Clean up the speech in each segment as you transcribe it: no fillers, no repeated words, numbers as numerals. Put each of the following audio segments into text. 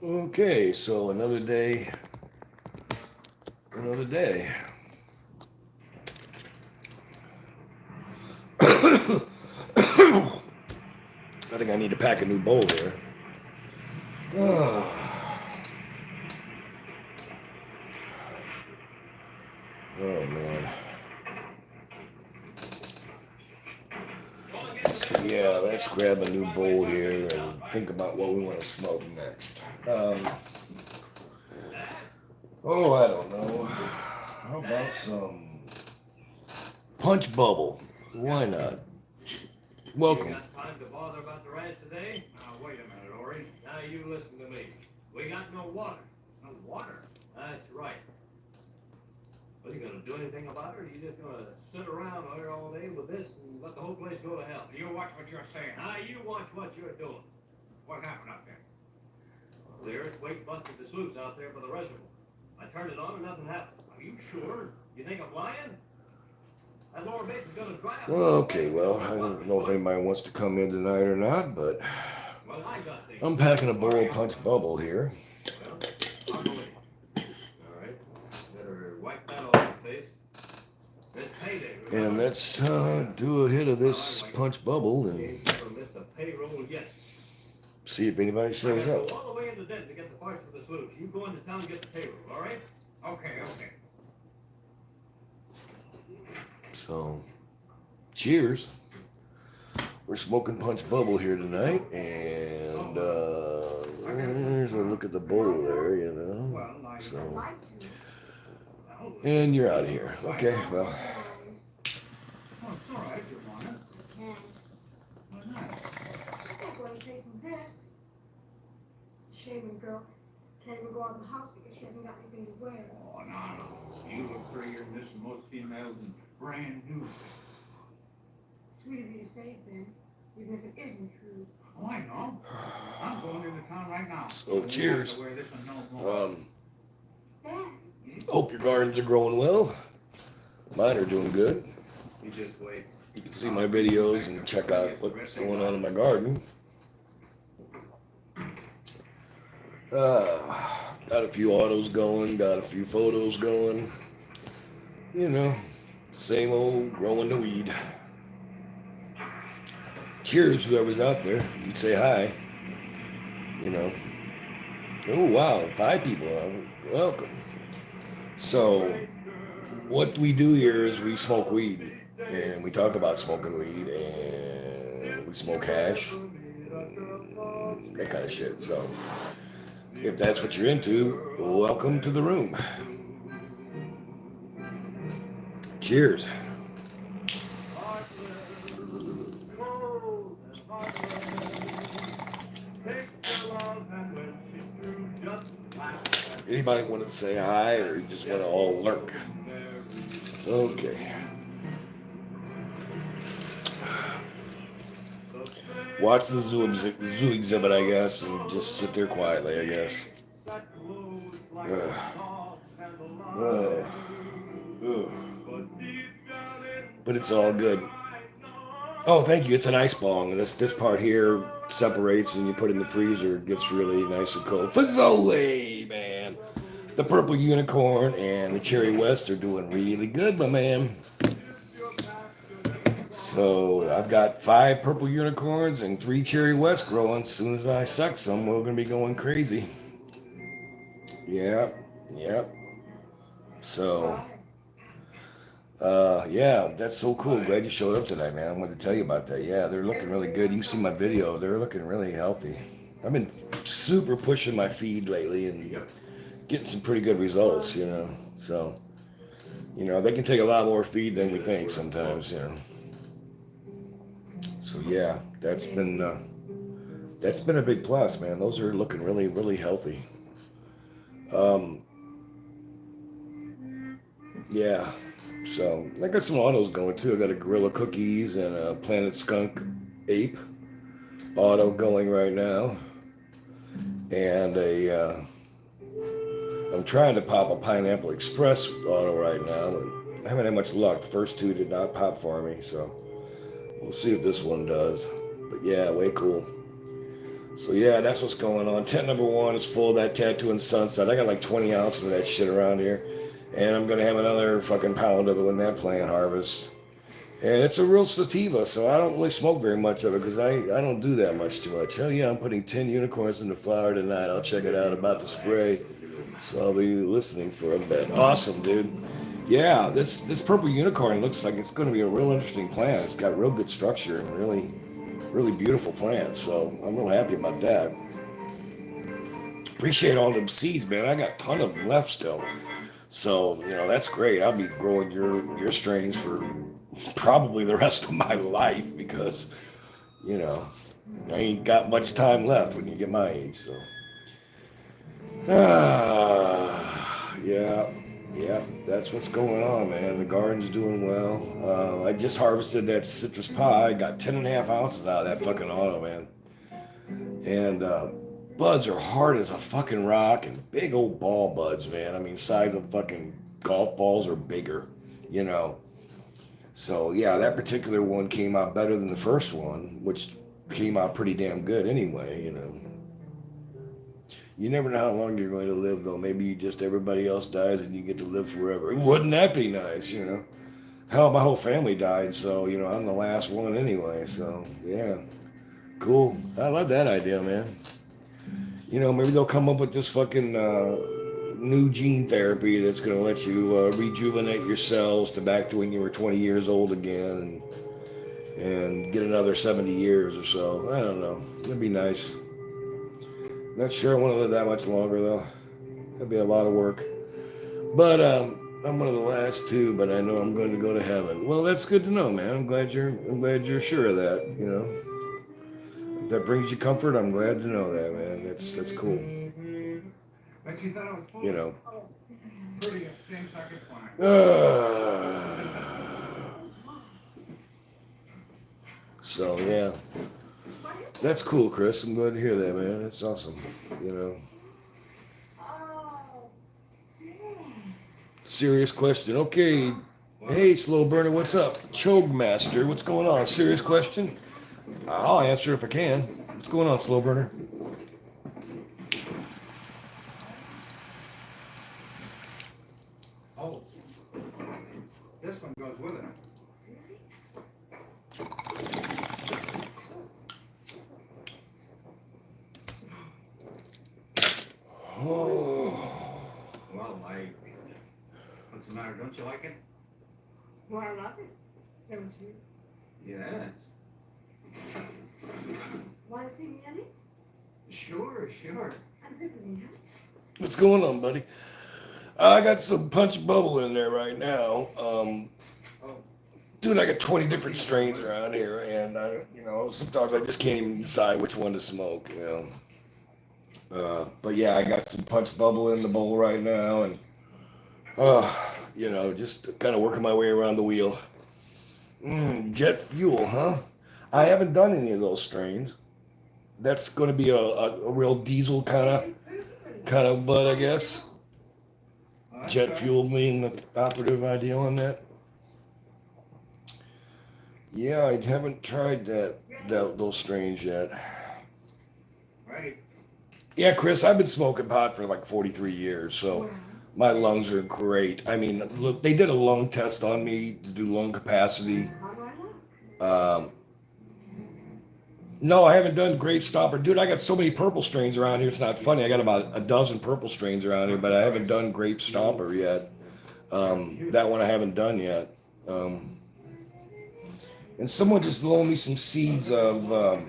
Okay, so another day, another day. I think I need to pack a new bowl here. Oh, oh man. So yeah, let's grab a new bowl here and think about what we want to smoke next. I don't know. How about some punch bubble? Why not? You Welcome. got time to bother about the rats today? Now, wait a minute, Ori. Now, you listen to me. We got no water. No water? That's right. Well, you gonna do anything about it, or you just gonna sit around here all day with this and let the whole place go to hell? You watch what you're saying. Now, you watch what you're doing. What happened up there? Well, the earthquake busted the sluice out there by the reservoir. I turned it on and nothing happened. Are you sure? You think I'm lying? That lower base is gonna dry up. Okay, well, I don't know if anybody wants to come in tonight or not, but Well, I got things. I'm packing a bowl of punch bubble here. Well, I'll go with you. All right. Better wipe that off your face. It's payday. And let's do a hit of this punch bubble and Ain't never missed a payroll yet. see if anybody I shows gotta up. go all the way into Denton to get the parts for the sluice. You go into town and get the payroll, all right? Okay, okay. So, cheers. We're smoking punch bubble here tonight, and there's a look at the bowl there, you know. Well, I So, well, and you're out of here. Okay, well, oh, it's all right. You want it? Can't. Why not? Just not going to face some this. Shame when girl can't even go out of the house because she hasn't got anything to wear. Oh, no, no. You look prettier than this and most females and brand new. Sweet of you to say it, Ben, even if it isn't true. Oh, I know. I'm going into town right now. So, You have cheers. to wear this and no more. Ben, Hope your gardens are growing well. Mine are doing good. You just wait. You can see my videos and check out what's going on in my garden. Got a few autos going, got a few photos going. You know, same old growing the weed. Cheers, whoever's out there. You'd say hi. You know. Oh, wow, 5 people. Welcome. So, what we do here is we smoke weed. And we talk about smoking weed. And we smoke hash. And that kind of shit. So, if that's what you're into, welcome to the room. Cheers. Anybody want to say hi or you just want to all lurk? Okay. Watch the zoo exhibit, I guess, and just sit there quietly, I guess. But it's all good. Oh, thank you. It's an ice bong. This part here separates and you put it in the freezer. It gets really nice and cold. Fazoli, man. The Purple Unicorn and the Cherry West are doing really good, my man. So I've got 5 Purple Unicorns and 3 Cherry West growing. As soon as I suck some, we're going to be going crazy. Yep. So, yeah, that's so cool. Glad you showed up tonight, man. I wanted to tell you about that. Yeah, they're looking really good. You can see my video. They're looking really healthy. I've been super pushing my feed lately and getting some pretty good results, you know. So, you know, they can take a lot more feed than we think sometimes, you know. So, yeah, that's been a big plus, man. Those are looking really, really healthy. Yeah. So I got some autos going too. I got a Gorilla Cookies and a Planet Skunk Ape auto going right now, and I'm trying to pop a Pineapple Express auto right now, but I haven't had much luck. The first 2 did not pop for me, so we'll see if this one does. But yeah, way cool. So yeah, that's what's going on. Tent number 1 is full of that tattoo and sunset. I got like 20 ounces of that shit around here. And I'm gonna have another fucking pound of it when that plant harvests. And it's a real sativa, so I don't really smoke very much of it because I don't do that much too much. Oh yeah, I'm putting 10 unicorns in the flower tonight. I'll check it out about the spray. So I'll be listening for a bit. Awesome, dude. Yeah, this purple unicorn looks like it's going to be a real interesting plant. It's got real good structure and really beautiful plant. So I'm real happy about that. Appreciate all them seeds, man. I got a ton of them left still. So, that's great. I'll be growing your strains for probably the rest of my life because, I ain't got much time left when you get my age. So, yeah, that's what's going on, man. The garden's doing well. I just harvested that citrus pie. I got 10 and a half ounces out of that fucking auto, man. And buds are hard as a fucking rock and big old ball buds, man. I mean, size of fucking golf balls or bigger, So, yeah, that particular one came out better than the first one, which came out pretty damn good anyway, You never know how long you're going to live, though. Maybe just everybody else dies and you get to live forever. Wouldn't that be nice, Hell, my whole family died, so, I'm the last one anyway. So, yeah. Cool. I love that idea, man. Maybe they'll come up with this fucking new gene therapy that's going to let you rejuvenate your cells to back to when you were 20 years old again and get another 70 years or so. I don't know. It'd be nice. Not sure I want to live that much longer, though. That'd be a lot of work. But I'm one of the last two, but I know I'm going to go to heaven. Well, that's good to know, man. I'm glad you're sure of that, If that brings you comfort, I'm glad to know that, man. That's cool. But you thought I was full? Pretty things I could find. So, yeah. That's cool, Chris. I'm glad to hear that, man. That's awesome, Serious question. Okay. Hey, Slow Burner, what's up? Chogue Master, what's going on? Serious question? I'll answer if I can. What's going on, Slow Burner? Oh, this one goes with it. Oh. Well, what's the matter? Don't you like it? Well, I love it. Don't you? Yes. Want to see me in it? Sure. I'm good with you. What's going on, buddy? I got some punch bubble in there right now. Dude, I got 20 different strains around here, and sometimes I just can't even decide which one to smoke, But yeah, I got some punch bubble in the bowl right now, and just kind of working my way around the wheel. Jet fuel, huh? I haven't done any of those strains. That's going to be a real diesel kind of bud, I guess. Jet fuel being the operative idea on that. Yeah, I haven't tried those strains yet. Right. Yeah, Chris, I've been smoking pot for like 43 years, so my lungs are great. I mean, look, they did a lung test on me to do lung capacity. No, I haven't done grape stopper. Dude, I got so many purple strains around here, it's not funny. I got about a dozen purple strains around here, but I haven't done grape stopper yet. That one I haven't done yet. And someone just loaned me some seeds of, I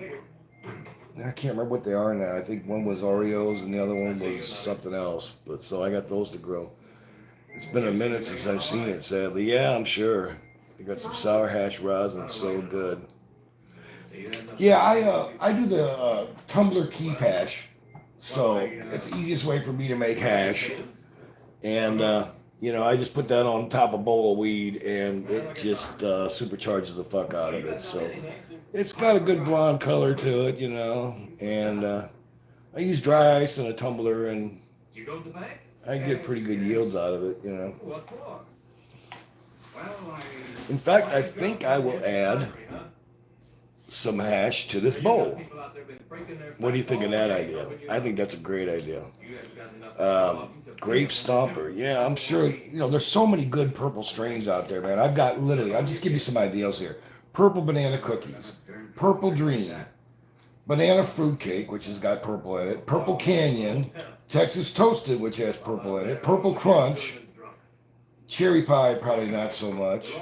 can't remember what they are now. I think one was Oreos and the other one was something else. But so I got those to grow. It's been a minute since I've seen it, sadly. Yeah, I'm sure. I got some sour hash rosin, so good. Yeah, I do the tumbler keef hash. So it's the easiest way for me to make hash. And, I just put that on top of a bowl of weed, and it just supercharges the fuck out of it. So it's got a good blonde color to it, and I use dry ice in a tumbler, and I get pretty good yields out of it, In fact, I think I will add some hash to this bowl. What do you think of that idea? I think that's a great idea. Grape Stomper. Yeah, I'm sure, there's so many good purple strains out there, man. I'll just give you some ideas here. Purple banana cookies, purple dream, banana fruitcake, which has got purple in it, purple canyon, Texas toasted, which has purple in it, purple crunch, cherry pie, probably not so much.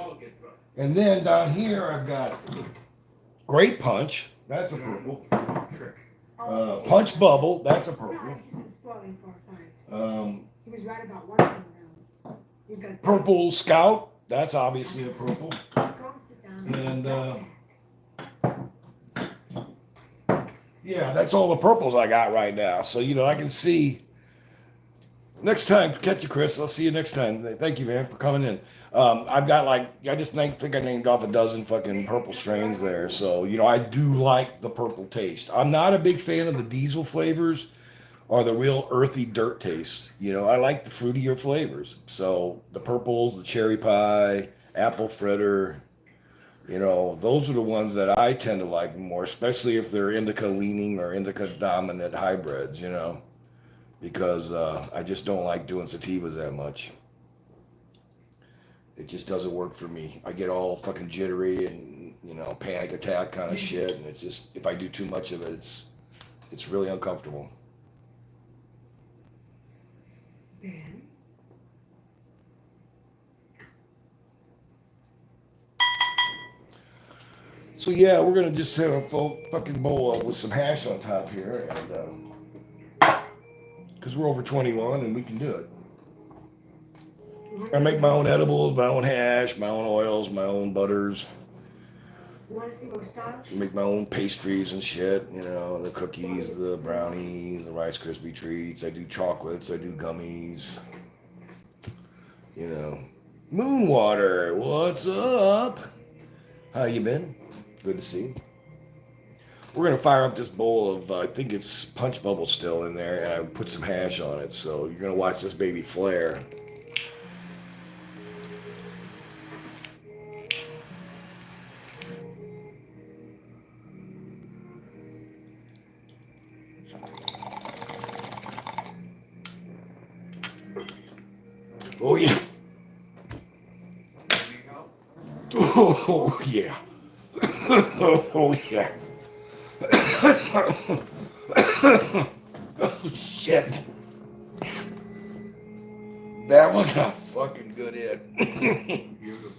And then down here, I've got grape punch. That's a purple. Punch bubble. That's a purple. He was right about one thing though. You got Purple Scout. That's obviously a purple. Go sit down. And yeah, that's all the purples I got right now. So I can see. Next time, catch you, Chris. I'll see you next time. Thank you, man, for coming in. I've got I think I named off a dozen fucking purple strains there. So, I do like the purple taste. I'm not a big fan of the diesel flavors or the real earthy dirt taste. I like the fruitier flavors. So the purples, the cherry pie, apple fritter, those are the ones that I tend to like more, especially if they're indica leaning or indica dominant hybrids, because I just don't like doing sativas that much. It just doesn't work for me. I get all fucking jittery and panic attack kind of shit, and it's just, if I do too much of it, it's really uncomfortable. Ben? So yeah, we're gonna just have a full fucking bowl with some hash on top here, and because we're over 21 and we can do it. I make my own edibles, my own hash, my own oils, my own butters. You want to see what style? Make my own pastries and shit, the cookies, the brownies, the Rice Krispie treats. I do chocolates, I do gummies. Moonwater, what's up? How you been? Good to see you. We're gonna fire up this bowl of, I think it's punch bubble still in there, and I put some hash on it. So you're gonna watch this baby flare. Oh yeah. Oh yeah. Oh yeah. Oh shit. That was a fucking good hit. Beautiful.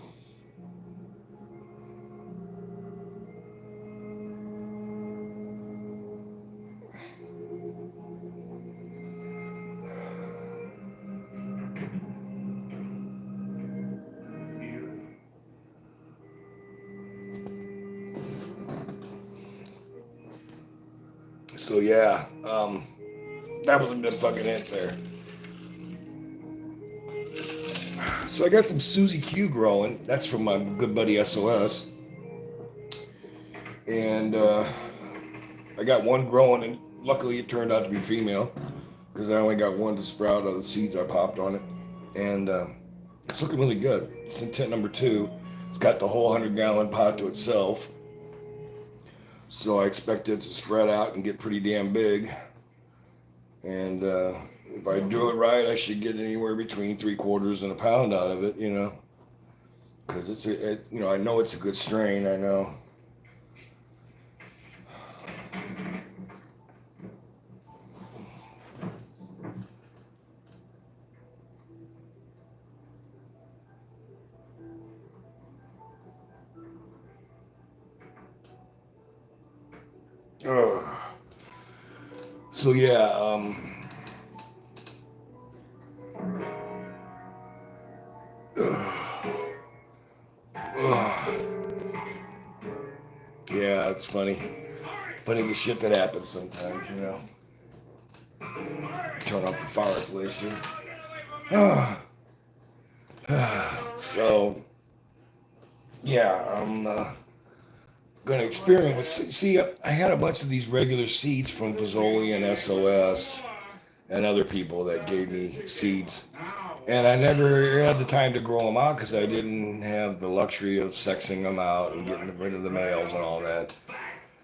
So yeah, that was a good fucking hit there. So I got some Susie Q growing. That's from my good buddy SOS. And I got one growing, and luckily it turned out to be female, because I only got one to sprout out of the seeds I popped on it. And it's looking really good. It's intent number 2. It's got the whole 100-gallon pot to itself. So I expect it to spread out and get pretty damn big. And if I do it right, I should get anywhere between 3/4 and a pound out of it, because I know it's a good strain. I know. So yeah, yeah, it's funny the shit that happens sometimes, Turn off the fireplace here. So yeah, I'm gonna experiment with. See, I had a bunch of these regular seeds from Fazoli and SOS and other people that gave me seeds, And I never had the time to grow them out because I didn't have the luxury of sexing them out and getting rid of the males and all that.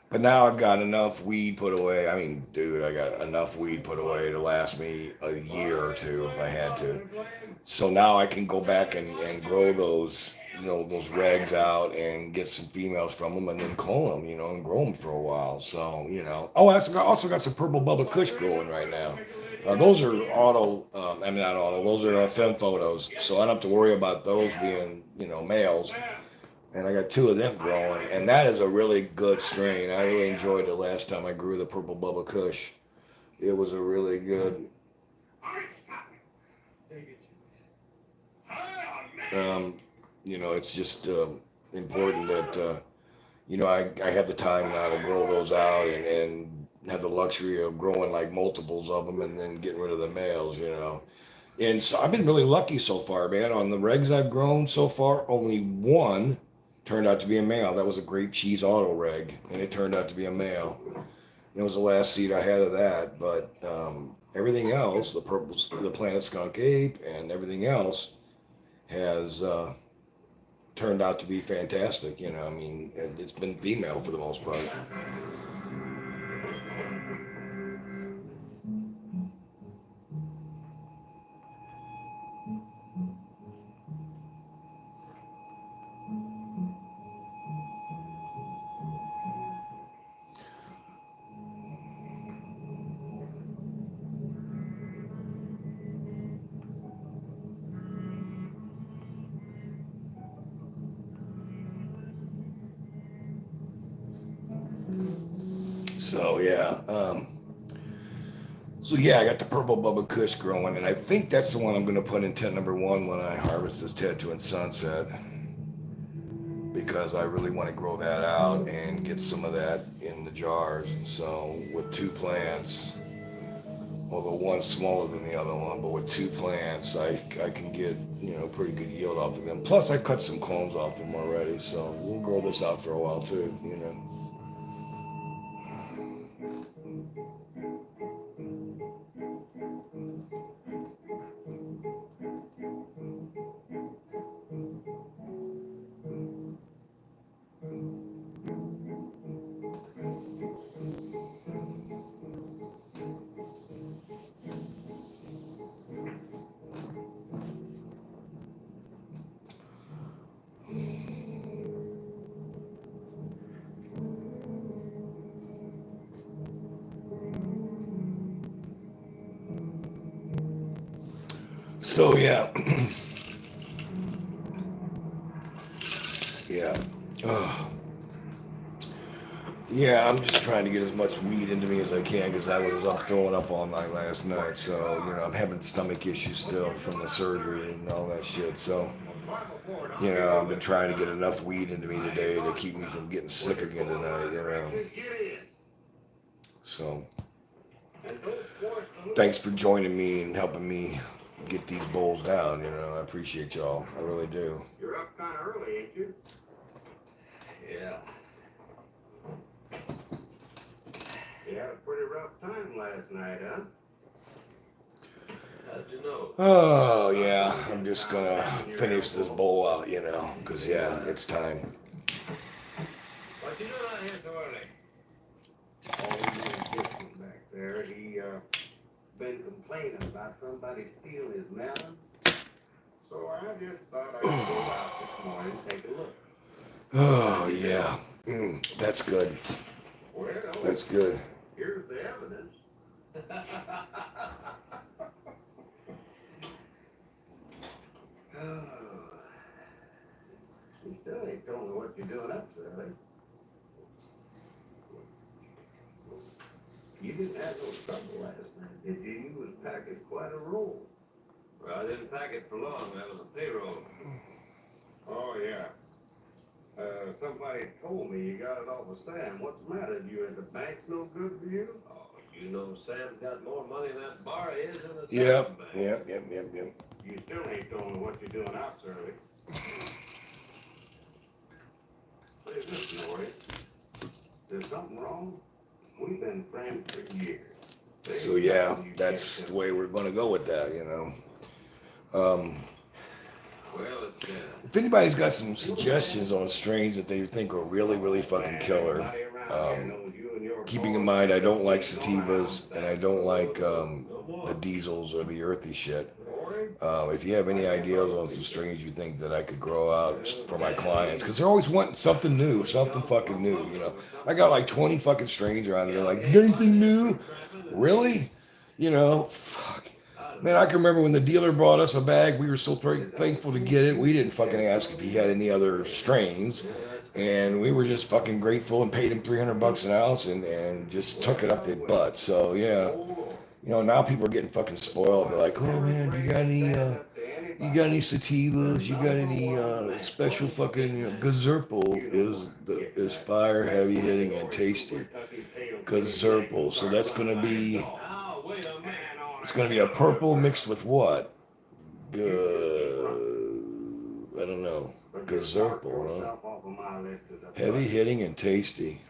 But now I've got enough weed put away. I mean, dude, I got enough weed put away to last me a year or two if I had to. So now I can go back and grow those, those regs out and get some females from them and then clone them, and grow them for a while. So, Oh, I also got some purple bubba kush growing right now. Those are auto, I mean, not auto, those are fem photos. So I don't have to worry about those being, males. And I got two of them growing. And that is a really good strain. I really enjoyed it last time I grew the purple bubba kush. It was a really good. Um, it's just important that I have the time now to grow those out and have the luxury of growing like multiples of them and then getting rid of the males. And so I've been really lucky so far, man. On the regs I've grown so far, only one turned out to be a male. That was a grape cheese auto reg, and it turned out to be a male. It was the last seed I had of that, but everything else, the planet skunk ape, and everything else has turned out to be fantastic. I mean, it's been female for the most part. So yeah, I got the purple Bubba Kush growing, and I think that's the one I'm going to put in tent number one when I harvest this Tattoo and Sunset, because I really want to grow that out and get some of that in the jars. So with two plants, although one's smaller than the other one, but with two plants, I can get pretty good yield off of them. Plus, I cut some clones off them already, so we'll grow this out for a while too. So yeah, yeah. Yeah, I'm just trying to get as much weed into me as I can because I was up throwing up all night last night. So, I'm having stomach issues still from the surgery and all that shit. So, I've been trying to get enough weed into me today to keep me from getting sick again tonight. So, thanks for joining me and helping me get these bowls down. I appreciate y'all. I really do. You're up kind of early, ain't you? Yeah. You had a pretty rough time last night, huh? How'd you know? Oh, yeah. I'm just going to finish this bowl out, because, yeah, it's time. What you doing out here so early? Oh, you Dixon back there. He, been complaining about somebody stealing his melon. So I just thought I'd go out this morning and take a look. Oh, yeah. That's good. Well, That's good. here's the evidence. Oh. You still ain't told me what you're doing up there, eh? You didn't have no trouble last night, did you? You was packing quite a roll. Well, I didn't pack it for long. That was a payroll. Oh, yeah. Somebody told me you got it off of Sam. What's the matter? You at the bank's no good for you? Oh, you know Sam's got more money in that bar is in the Yep. bank. Yep. You still ain't told me what you're doing out there, Rick. Say, listen, Lori. There's something wrong? We've been friends for years. So, yeah, that's the way we're going to go with that, Um, Well, it's if anybody's got some suggestions on strains that they think are really, really fucking killer, keeping in mind I don't like sativas and I don't like the diesels or the earthy shit. If you have any ideas on some strains you think that I could grow out for my clients, because they're always wanting something new, something fucking new, you know. I got like 20 fucking strains around and they're like, you got anything new? Really? You know, fuck. Man, I can remember when the dealer brought us a bag, we were so thankful to get it. We didn't fucking ask if he had any other strains. And we were just fucking grateful and paid him $300 an ounce and just took it up their butt. So, yeah. You know, now people are getting fucking spoiled. They're like, oh man, you got any sativas? You got any special fucking Gazerpal is fire, heavy hitting, and tasty. Gazerpal. So that's gonna be it's gonna be a purple mixed with what? I don't know. Gazerpal, huh? Heavy hitting and tasty.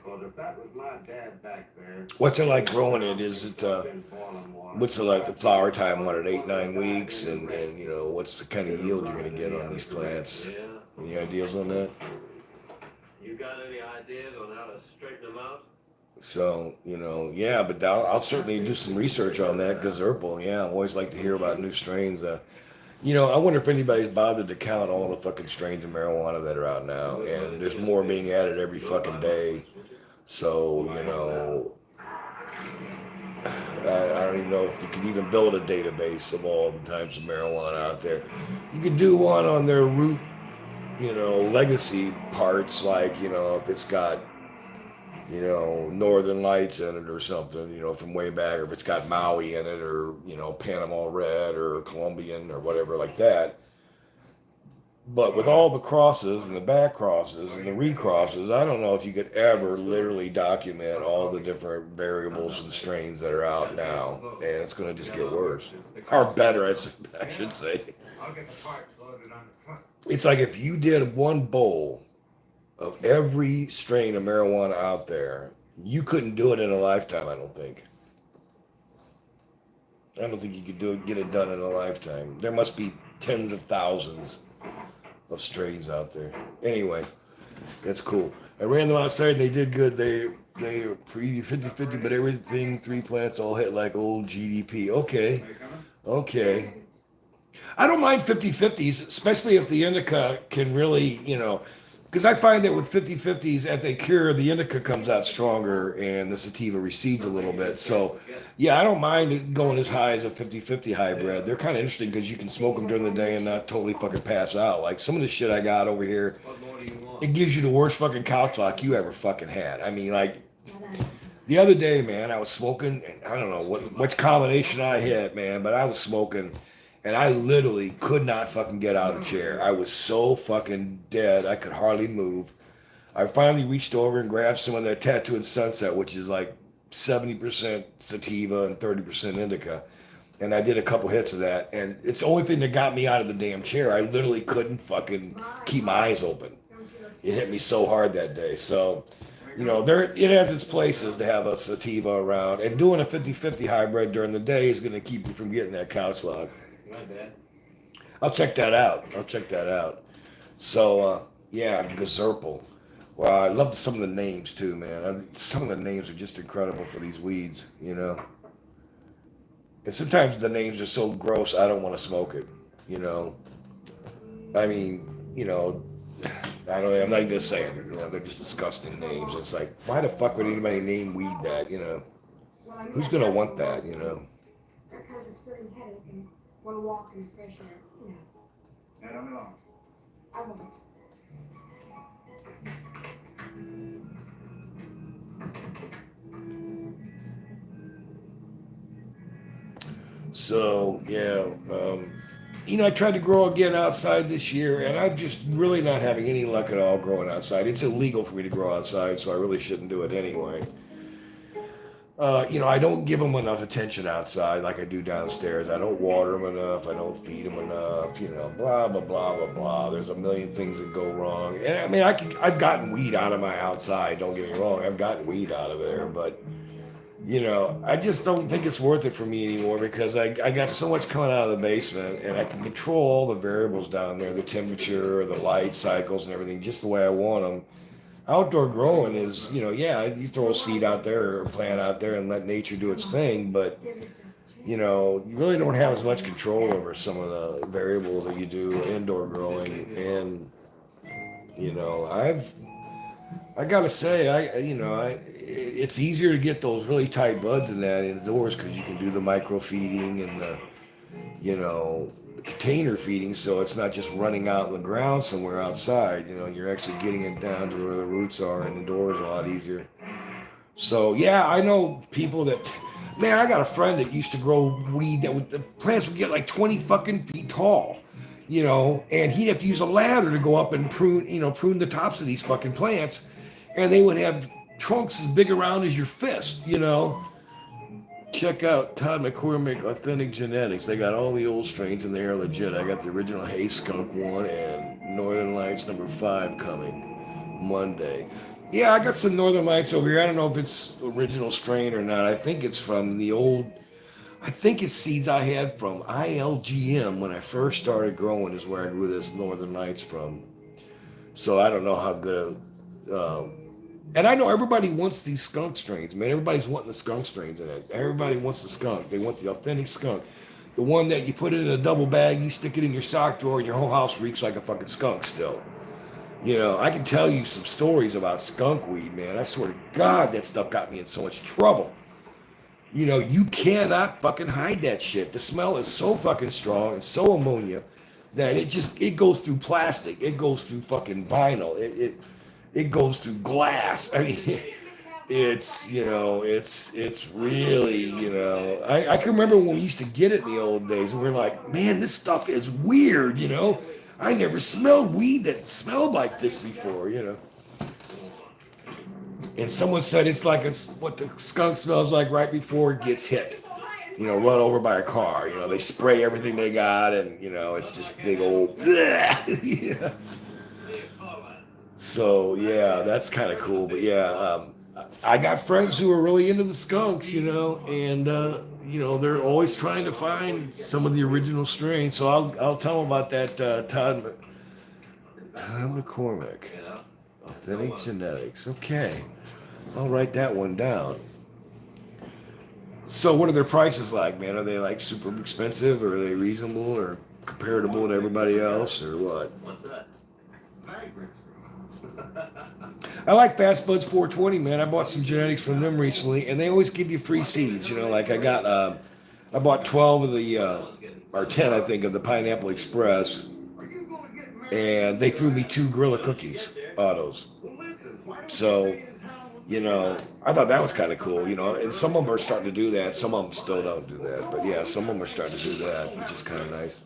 What's it like growing it? Is it what's it like the flower time one at 8-9 weeks and you know what's the kind of yield you're gonna get on these plants? Any ideas on that? You got any ideas on how to straighten them out? So, you know, yeah, but I'll certainly do some research on that Gazerpal. Yeah, I always like to hear about new strains. You know, I wonder if anybody's bothered to count all the fucking strains of marijuana that are out now, and there's more being added every fucking day. So, you know, I don't even know if you could even build a database of all the types of marijuana out there. You could do one on their root, you know, legacy parts, like, you know, if it's got, you know, Northern Lights in it or something, you know, from way back, or if it's got Maui in it, or, you know, Panama Red or Colombian or whatever like that. But with all the crosses and the back crosses and the recrosses, I don't know if you could ever literally document all the different variables and strains that are out now. And it's going to just get worse. Or better, I should say. I'll get the parts loaded on the truck. It's like if you did one bowl of every strain of marijuana out there, you couldn't do it in a lifetime, I don't think. I don't think you could get it done in a lifetime. There must be tens of thousands of strains out there. Anyway, that's cool. I ran them outside and they did good. They were pretty 50-50, but everything, 3 plants all hit like old GDP. Okay. Okay. I don't mind 50-50s, especially if the indica can really, you know, because I find that with 50-50s, as they cure, the indica comes out stronger and the sativa recedes a little bit. So, yeah, I don't mind it going as high as a 50-50 hybrid. They're kind of interesting because you can smoke them during the day and not totally fucking pass out. Like some of the shit I got over here, it gives you the worst fucking couch lock you ever fucking had. I mean, like, the other day, man, I was smoking, and I don't know which combination I hit, man, but I was smoking. And I literally could not fucking get out of the chair. I was so fucking dead, I could hardly move. I finally reached over and grabbed some of that Tattoo and Sunset, which is like 70% sativa and 30% indica. And I did a couple hits of that. And it's the only thing that got me out of the damn chair. I literally couldn't fucking keep my eyes open. It hit me so hard that day. So, you know, it has its places to have a sativa around. And doing a 50-50 hybrid during the day is going to keep you from getting that couch log. I'll check that out. So, yeah, Gazerpal. Well, I love some of the names too, man. Some of the names are just incredible for these weeds, you know. And sometimes the names are so gross, I don't want to smoke it, you know. I mean, you know, I'm not even gonna say it. You know, they're just disgusting names. It's like, why the fuck would anybody name weed that, you know? Who's gonna want that, you know? That kind of a splitting headache and want to walk in fresh air, you know. Yeah, don't be long. I won't. So, yeah, you know, I tried to grow again outside this year, and I'm just really not having any luck at all growing outside. It's illegal for me to grow outside, so I really shouldn't do it anyway. You know, I don't give them enough attention outside like I do downstairs. I don't water them enough. I don't feed them enough. You know, blah, blah, blah, blah, blah. There's a million things that go wrong. And I mean, I've gotten weed out of my outside. Don't get me wrong. I've gotten weed out of there. But, I just don't think it's worth it for me anymore because I got so much coming out of the basement and I can control all the variables down there, the temperature, the light cycles and everything just the way I want them. Outdoor growing is, yeah, you throw a seed out there or a plant out there and let nature do its thing, but you really don't have as much control over some of the variables that you do indoor growing. And I gotta say, it's easier to get those really tight buds in that indoors because you can do the micro feeding and the container feeding, so it's not just running out in the ground somewhere outside. You're actually getting it down to where the roots are, and indoors a lot easier. So yeah, I know people that. Man, I got a friend that used to grow weed the plants would get like 20 fucking feet tall, and he'd have to use a ladder to go up and prune the tops of these fucking plants, and they would have trunks as big around as your fist. Check out Todd McCormick Authentic Genetics. They got all the old strains and they are legit. I got the original Hay Skunk one and Northern Lights #5 coming Monday. Yeah, I got some Northern Lights over here. I don't know if it's original strain or not. I think it's from I think it's seeds I had from ILGM when I first started growing is where I grew this Northern Lights from. So I don't know how good. And I know everybody wants these skunk strains, man. Everybody's wanting the skunk strains in it. Everybody wants the skunk. They want the authentic skunk. The one that you put it in a double bag, you stick it in your sock drawer, and your whole house reeks like a fucking skunk still. I can tell you some stories about skunk weed, man. I swear to God, that stuff got me in so much trouble. You cannot fucking hide that shit. The smell is so fucking strong and so ammonia that it goes through plastic. It goes through fucking vinyl. It goes through glass. I mean, it's really, I can remember when we used to get it in the old days and we're like, man, this stuff is weird, I never smelled weed that smelled like this before, And someone said it's like what the skunk smells like right before it gets hit, run over by a car. They spray everything they got and, it's just big old, yeah. So yeah, that's kind of cool. But yeah, I got friends who are really into the skunks, and they're always trying to find some of the original strains. So I'll tell them about that Todd McCormick, Authentic Genetics. Okay, I'll write that one down. So what are their prices like, man? Are they like super expensive, or are they reasonable, or comparable to everybody else, or what? What's that? I like Fast Buds 420, man. I bought some genetics from them recently, and they always give you free seeds. Like I bought 12 of the, or 10, I think, of the Pineapple Express, and they threw me 2 Gorilla Cookies autos. So, I thought that was kind of cool, and some of them are starting to do that. Some of them still don't do that, but yeah, some of them are starting to do that, which is kind of nice.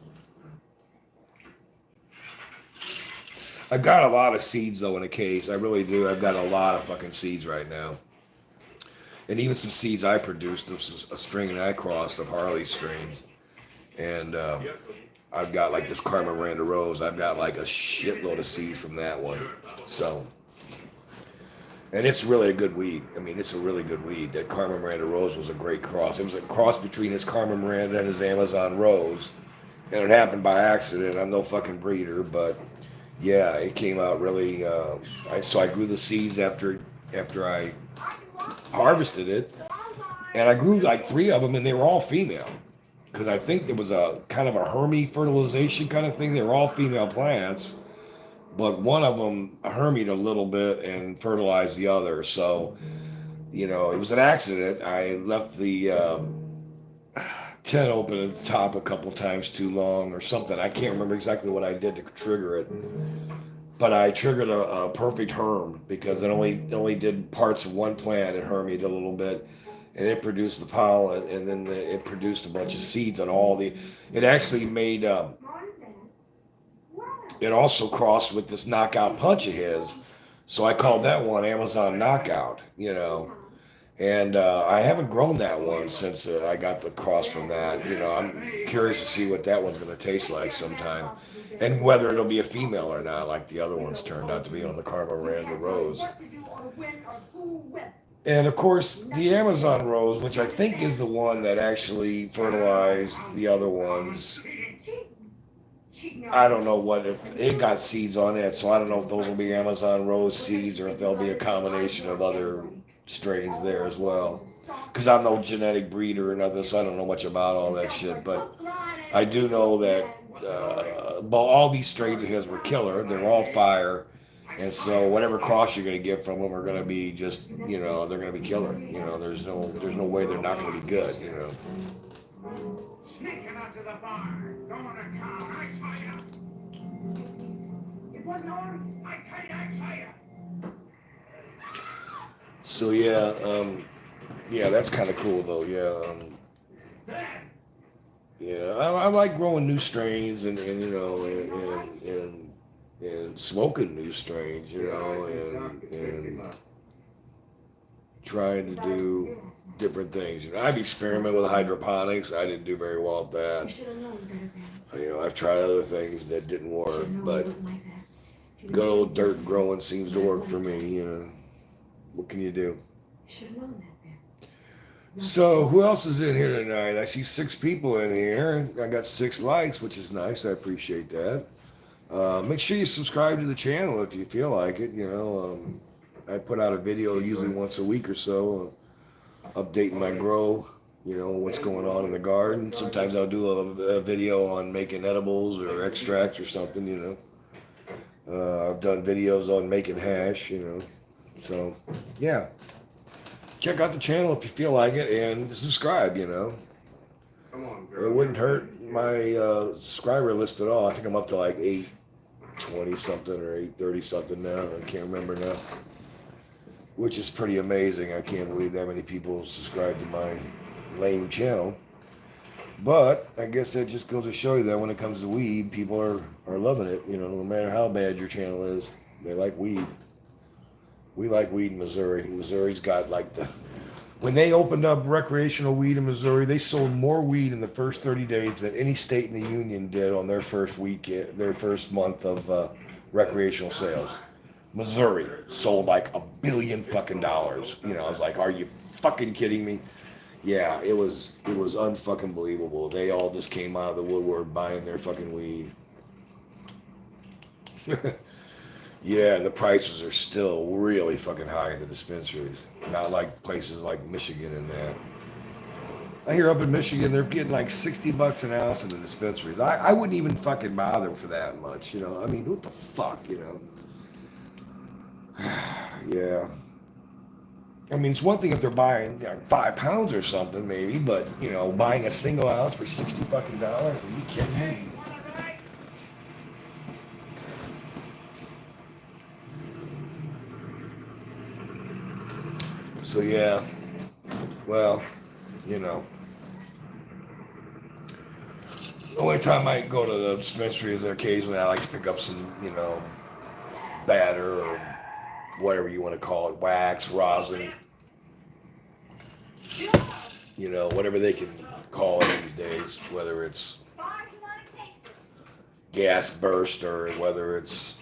I've got a lot of seeds, though, in a case. I really do. I've got a lot of fucking seeds right now. And even some seeds I produced. This is a string that I crossed of Harley's strains. And I've got, like, this Carmen Miranda Rose. I've got, like, a shitload of seeds from that one. So, and it's really a good weed. I mean, it's a really good weed. That Carmen Miranda Rose was a great cross. It was a cross between his Carmen Miranda and his Amazon Rose. And it happened by accident. I'm no fucking breeder, but... yeah, it came out really. So I grew the seeds after I harvested it, and I grew like 3 of them, and they were all female, because I think it was a kind of a Hermy fertilization kind of thing. They were all female plants, but one of them hermied a little bit and fertilized the other. So, it was an accident. I left the tent open at the top a couple times too long or something. I can't remember exactly what I did to trigger it, but I triggered a perfect herm because it only did parts of one plant. It hermied a little bit, and it produced the pollen, and then it produced a bunch of seeds on all the. It actually made. It also crossed with this knockout punch of his, so I called that one Amazon Knockout. And I haven't grown that one since I got the cross from that. I'm curious to see what that one's going to taste like sometime. And whether it'll be a female or not, like the other ones turned out to be on the Carmen Miranda Rose. And of course, the Amazon rose, which I think is the one that actually fertilized the other ones. I don't know what if it got seeds on it, so I don't know if those will be Amazon rose seeds or if they'll be a combination of other strains there as well. Because I'm no genetic breeder or nothing, so I don't know much about all that shit. But I do know that all these strains of his were killer. They're all fire. And so whatever cross you're going to get from them are going to be just, you know, they're going to be killer. You know, there's no way they're not going to be good, you know. Sneaking out to the bar, going to town, I saw you. It wasn't Ori. I tell you, I saw you. So yeah, that's kind of cool though. Yeah, yeah, I like growing new strains and you know and smoking new strains, you know, and trying to do different things. You know, I've experimented with hydroponics. I didn't do very well at You that. should have known better than. You know, I've tried other things that didn't You work, should have known but it wasn't like that. If you good knew old it dirt wasn't, growing seems to work for me. You know, what can you do? you should have known that then. So who else is in here tonight? I see 6 people in here. I got 6 likes, which is nice. I appreciate that. Make sure you subscribe to the channel if you feel like it. You know, I put out a video usually once a week or so, updating my grow. You know what's going on in the garden. Sometimes I'll do a video on making edibles or extracts or something. You know, I've done videos on making hash. You know, so yeah. Check out the channel if you feel like it and subscribe, you know. Come on, girl. It wouldn't hurt my subscriber list at all. I think I'm up to like 820 something or 830 something now. I can't remember now. Which is pretty amazing. I can't believe that many people subscribe to my lame channel. But I guess that just goes to show you that when it comes to weed, people are loving it. You know, no matter how bad your channel is, they like weed. We like weed in Missouri. Missouri's got like when they opened up recreational weed in Missouri, they sold more weed in the first 30 days than any state in the union did on their first month of recreational sales. Missouri sold like $1 billion fucking dollars. You know, I was like, are you fucking kidding me? Yeah, it was unfucking believable. They all just came out of the woodwork buying their fucking weed. Yeah, the prices are still really fucking high in the dispensaries. Not like places like Michigan and that. I hear up in Michigan they're getting like $60 an ounce in the dispensaries. I wouldn't even fucking bother for that much, you know. I mean, what the fuck, you know? Yeah. I mean, it's one thing if they're buying like 5 pounds or something, maybe, but you know, buying a single ounce for $60 fucking dollars? Are you kidding me? So yeah, well, you know, the only time I go to the dispensary is occasionally I like to pick up some, you know, batter or whatever you want to call it, wax, rosin, you know, whatever they can call it these days, whether it's gas burst or whether it's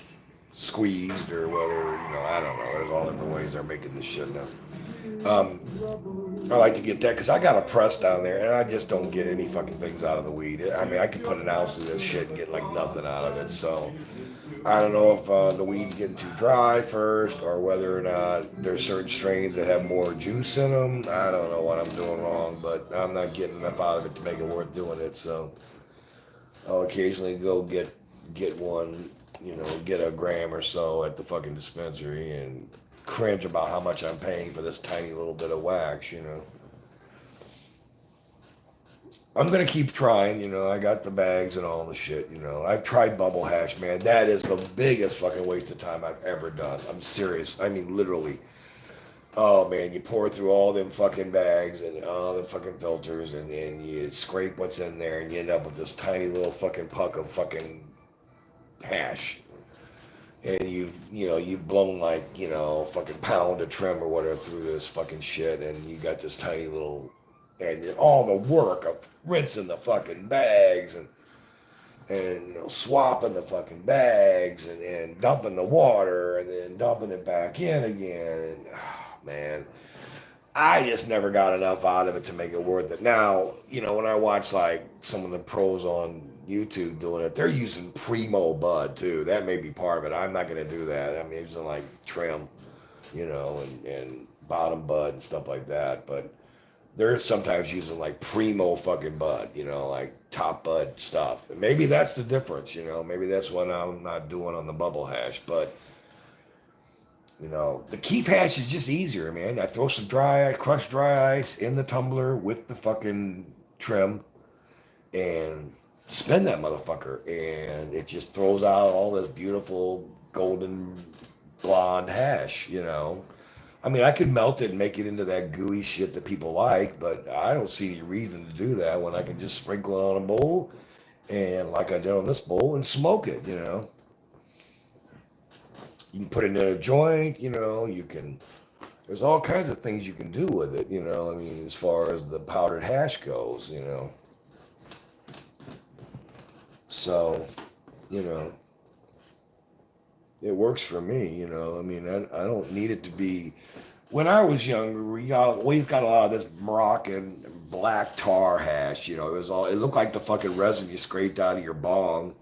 squeezed or whether, you know, I don't know. There's all different ways they're making this shit now. I like to get that because I got a press down there and I just don't get any fucking things out of the weed. I mean, I could put an ounce of this shit and get like nothing out of it. So I don't know if the weed's getting too dry first or whether or not there's certain strains that have more juice in them. I don't know what I'm doing wrong, but I'm not getting enough out of it to make it worth doing it. So I'll occasionally go get one, you know, get a gram or so at the fucking dispensary and cringe about how much I'm paying for this tiny little bit of wax, you know. I'm gonna keep trying, you know. I got the bags and all the shit, you know. I've tried bubble hash, man. That is the biggest fucking waste of time I've ever done. I'm serious. I mean, literally. Oh man, you pour through all them fucking bags and all the fucking filters, and then you scrape what's in there, and you end up with this tiny little fucking puck of fucking hash. And you've blown like, you know, fucking pound of trim or whatever through this fucking shit, and you got this tiny little, and all the work of rinsing the fucking bags and you know, swapping the fucking bags and dumping the water and then dumping it back in again. And, oh, man, I just never got enough out of it to make it worth it. Now, you know, when I watch like some of the pros on YouTube doing it, they're using primo bud too. That may be part of it. I'm not gonna do that. I mean, using like trim, you know, and bottom bud and stuff like that. But they're sometimes using like primo fucking bud, you know, like top bud stuff. And maybe that's the difference, you know. Maybe that's what I'm not doing on the bubble hash. But you know, the keef hash is just easier, man. I throw some crushed dry ice in the tumbler with the fucking trim and spin that motherfucker. And it just throws out all this beautiful golden blonde hash, you know. I mean, I could melt it and make it into that gooey shit that people like, but I don't see any reason to do that when I can just sprinkle it on a bowl and like I did on this bowl and smoke it, you know. You can put it in a joint, you know, there's all kinds of things you can do with it, you know, I mean, as far as the powdered hash goes, you know. So, you know, it works for me, you know, I mean, I don't need it to be, when I was younger, we've got a lot of this Moroccan black tar hash, you know, it looked like the fucking resin you scraped out of your bong.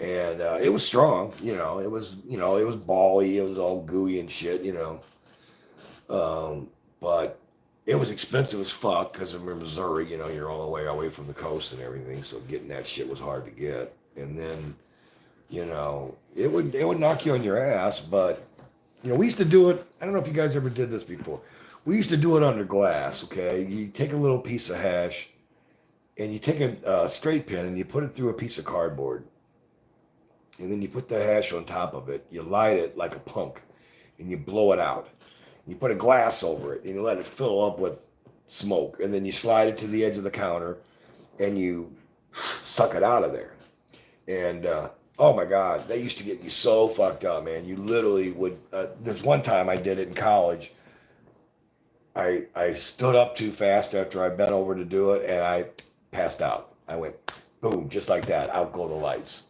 And it was strong, you know, it was bally, it was all gooey and shit, you know. But it was expensive as fuck because I'm in Missouri, you know, you're all the way away from the coast and everything, so getting that shit was hard to get. And then, you know, it would knock you on your ass, but you know, we used to do it. I don't know if you guys ever did this before. We used to do it under glass, okay? You take a little piece of hash and you take a straight pin and you put it through a piece of cardboard. And then you put the hash on top of it. You light it like a punk, and you blow it out. You put a glass over it, and you let it fill up with smoke. And then you slide it to the edge of the counter, and you suck it out of there. And oh my God, that used to get you so fucked up, man. You literally would. There's one time I did it in college. I stood up too fast after I bent over to do it, and I passed out. I went boom, just like that. Out go the lights.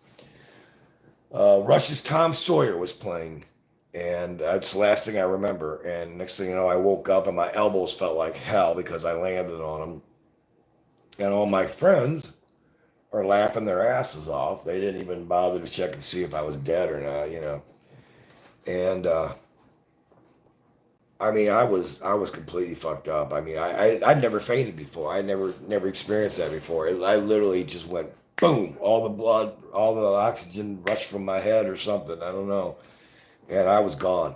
Rush's Tom Sawyer was playing, and that's the last thing I remember. And next thing you know, I woke up and my elbows felt like hell because I landed on them. And all my friends are laughing their asses off. They didn't even bother to check and see if I was dead or not, you know. And I mean, I was completely fucked up. I mean, I'd never fainted before. I never experienced that before. I literally just went boom, all the blood, all the oxygen rushed from my head or something. I don't know. And I was gone.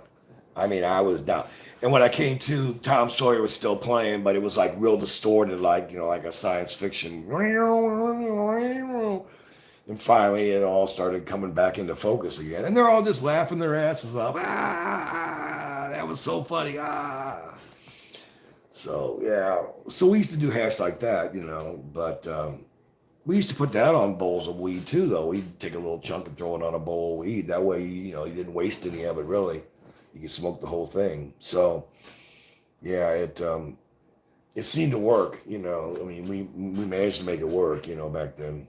I mean, I was down. And when I came to, Tom Sawyer was still playing, but it was like real distorted, like, you know, like a science fiction. And finally, it all started coming back into focus again. And they're all just laughing their asses off. That was so funny. So, yeah. So we used to do hash like that, you know, but we used to put that on bowls of weed too, though. We'd take a little chunk and throw it on a bowl of weed. That way, you know, you didn't waste any of it, really. You could smoke the whole thing. So, yeah, it seemed to work, you know. I mean, we managed to make it work, you know, back then,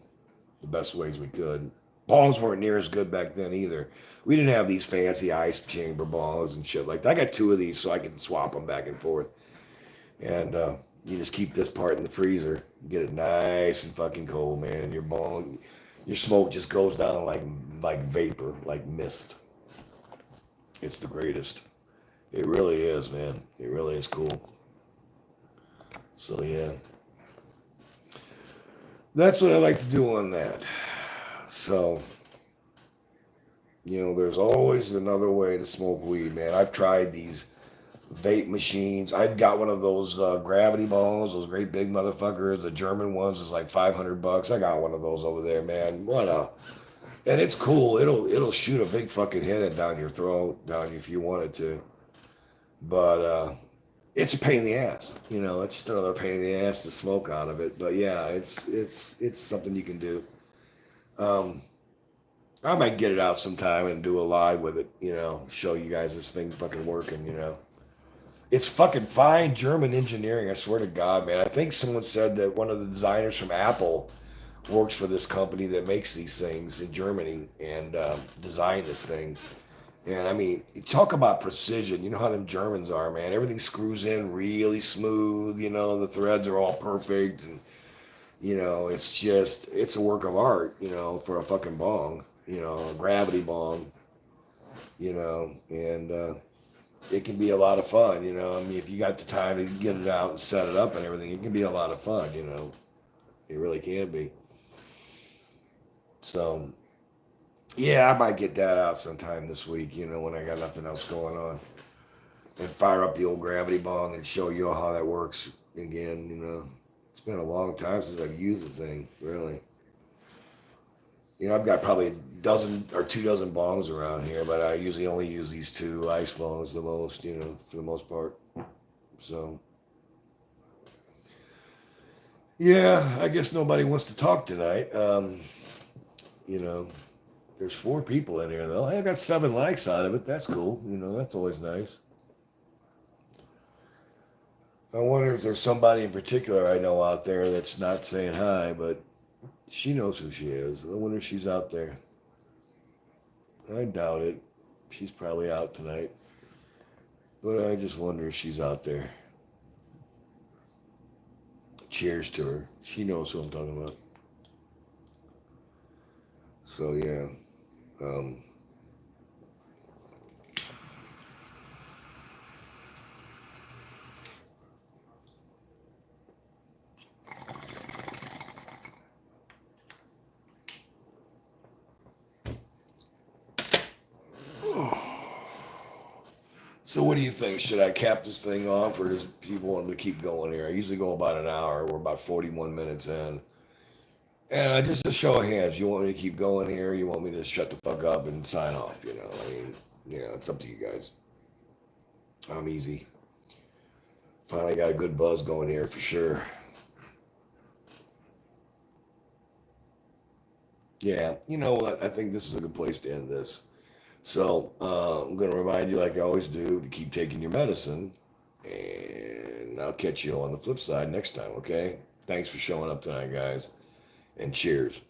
the best ways we could. Bongs weren't near as good back then either. We didn't have these fancy ice chamber bongs and shit like that. I got 2 of these so I can swap them back and forth. And you just keep this part in the freezer, get it nice and fucking cold, man. Your smoke just goes down like vapor, like mist. It's the greatest. It really is, man. It really is cool. So yeah, that's what I like to do on that. So, you know, there's always another way to smoke weed, man. I've tried these vape machines. I got one of those gravity balls, those great big motherfuckers. The German ones is like $500. I got one of those over there, man. And it's cool. It'll shoot a big fucking head down your throat, down if you wanted to. But it's a pain in the ass. You know, it's just another pain in the ass to smoke out of it. But yeah, it's something you can do. I might get it out sometime and do a live with it. You know, show you guys this thing fucking working. You know. It's fucking fine German engineering, I swear to God, man. I think someone said that one of the designers from Apple works for this company that makes these things in Germany and designed this thing. And I mean, talk about precision. You know how them Germans are, man. Everything screws in really smooth. You know, the threads are all perfect, and you know, it's a work of art. You know, for a fucking bong. You know, a gravity bong. You know, and it can be a lot of fun. You know, I mean, if you got the time to get it out and set it up and everything, it can be a lot of fun. You know, it really can be. So, yeah, I might get that out sometime this week. You know, when I got nothing else going on. And fire up the old gravity bong and show you how that works again. You know, it's been a long time since I've used the thing, really. You know, I've got probably a dozen or 2 dozen bongs around here, but I usually only use these two ice bongs the most, you know, for the most part. So, yeah, I guess nobody wants to talk tonight. You know, there's 4 people in here, though. I got 7 likes out of it. That's cool. You know, that's always nice. I wonder if there's somebody in particular I know out there that's not saying hi, but she knows who she is. I wonder if she's out there. I doubt it. She's probably out tonight. But I just wonder if she's out there. Cheers to her. She knows who I'm talking about. So, yeah. Um, So what do you think? Should I cap this thing off, or does people want to keep going here? I usually go about an hour. We're about 41 minutes in. And just a show of hands, you want me to keep going here? You want me to shut the fuck up and sign off? You know, I mean, yeah, it's up to you guys. I'm easy. Finally got a good buzz going here for sure. Yeah, you know what? I think this is a good place to end this. So I'm going to remind you, like I always do, to keep taking your medicine. And I'll catch you on the flip side next time, okay? Thanks for showing up tonight, guys. And cheers.